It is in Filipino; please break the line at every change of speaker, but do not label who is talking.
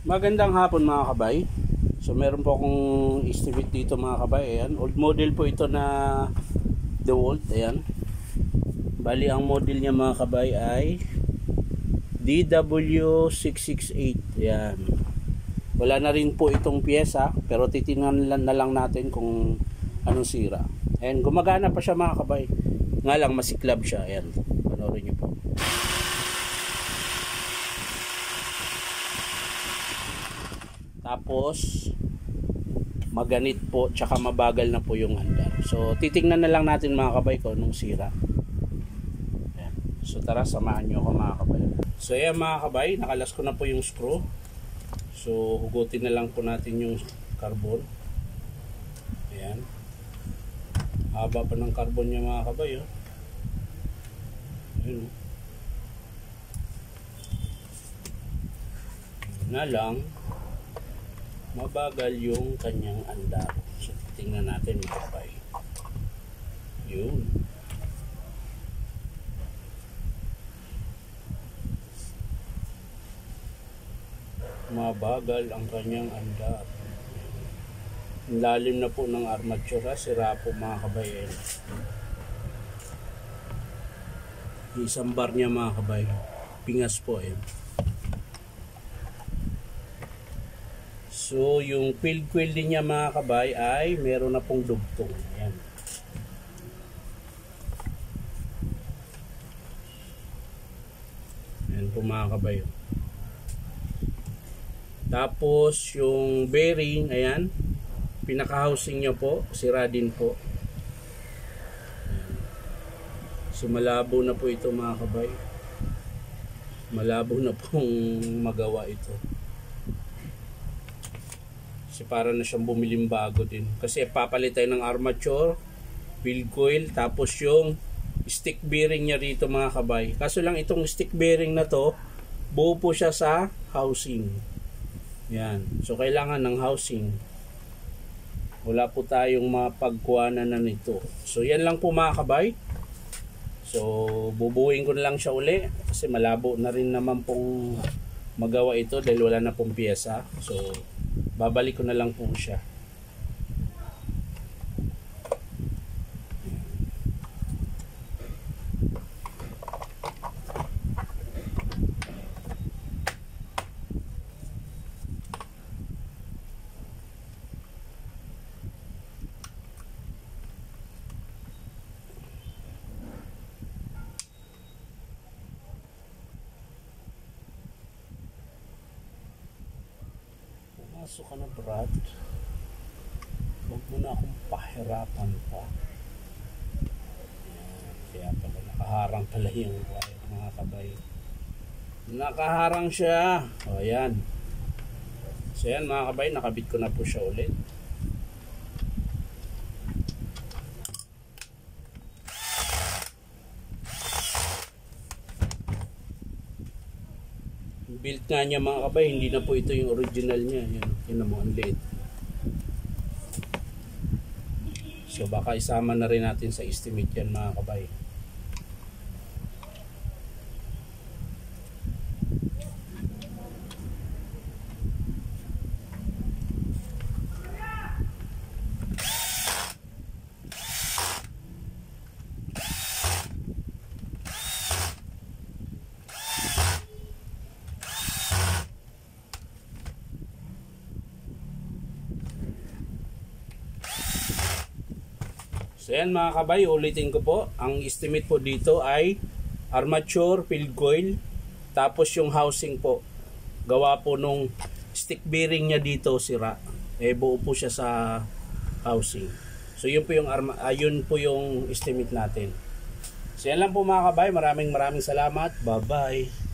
Magandang hapon mga kabay. So meron po akong estimate dito mga kabay. Ayan, old model po ito na DeWalt. Ayan. Bali ang model niya mga kabay ay DW668. Ayan. Wala na rin po itong pyesa, pero titingnan na lang natin kung anong sira. Ayan, gumagana pa siya mga kabay. Nga lang masiklab siya. Ayan. Panoorin niyo po. Tapos maganit po, tsaka mabagal na po yung andar. So titingnan na lang natin mga kabay ko nung sira. Ayan. So tara, samahan nyo ako mga kabay. So ayan mga kabay, nakalas ko na po yung screw. So hugutin na lang po natin yung carbon. Ayan. Haba pa ng carbon niya mga kabay. Oh. Ayan. Na lang mabagal yung kanyang andar. So tingnan natin mga kabay. Yun. Mabagal ang kanyang andar. Lalim na po ng armature. Sira po mga kabay. Isang bar niya mga kabay. Pingas po eh. So, yung field coil din niya mga kabay ay meron na pong dugtong. Ayan. Ayan po mga kabay. Tapos, yung bearing, ayan, pinaka-housing niya po, sira din po. Ayan. So, malabo na po ito mga kabay. Malabo na pong magawa ito. Kasi para na siyang bumiling bago din. Kasi papalit tayo ng armature, field coil, tapos yung stick bearing niya rito mga kabay. Kaso lang itong stick bearing na to, buo po siya sa housing. Yan. So kailangan ng housing. Wala po tayong mapagkuhanan na nito. So yan lang po mga kabay. So bubuuin ko na lang siya uli. Kasi malabo na rin naman pong magawa ito dahil wala na pong pyesa. So babalik ko na lang po siya. Pumasok ka na Brad. Huwag mo na akong pahirapan pa. Ayan, kaya pala nakaharang pala yung wire mga kabay. Nakaharang siya. O ayan. So ayan mga kabay, nakabit ko na po siya ulit. Built nga niya mga kabay, hindi na po ito yung original niya. Yan na mo, ang liit. So baka isama na rin natin sa estimate yan mga kabay. So yan mga kabay, ulitin ko po. Ang estimate po dito ay armature, field coil, tapos yung housing po. Gawa po nung stick bearing niya dito sira. Buo po siya sa housing. So yun po yung yun po yung estimate natin. So yan lang po mga kabay. Maraming salamat. Bye bye.